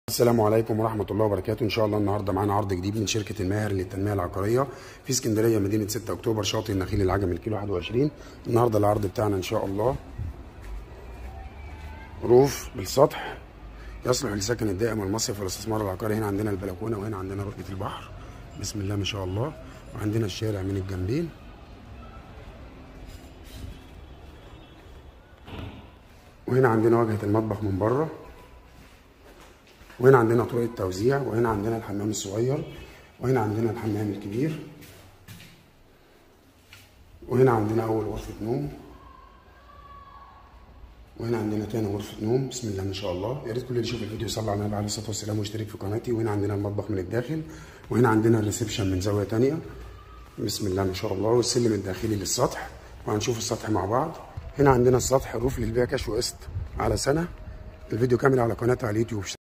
السلام عليكم ورحمة الله وبركاته. إن شاء الله النهاردة معانا عرض جديد من شركة الماهر للتنمية العقارية في اسكندرية مدينة 6 أكتوبر شاطئ النخيل العجمي الكيلو 21. النهاردة العرض بتاعنا إن شاء الله روف بالسطح يصلح لسكن الدائم والمصيف والاستثمار العقاري. هنا عندنا البلكونة وهنا عندنا رؤية البحر بسم الله ما شاء الله، وعندنا الشارع من الجنبين، وهنا عندنا واجهة المطبخ من بره، وهنا عندنا طرق التوزيع، وهنا عندنا الحمام الصغير، وهنا عندنا الحمام الكبير، وهنا عندنا أول غرفة نوم، وهنا عندنا تاني غرفة نوم بسم الله ما شاء الله. يا ريت كل اللي يشوف الفيديو يصلي على النبي عليه الصلاة والسلام ويشترك في قناتي. وهنا عندنا المطبخ من الداخل، وهنا عندنا الريسبشن من زاوية تانية بسم الله ما شاء الله، والسلم الداخلي للسطح، وهنشوف السطح مع بعض. هنا عندنا السطح روف للبيع كاش وقسط على سنة. الفيديو كامل على قناتي على اليوتيوب.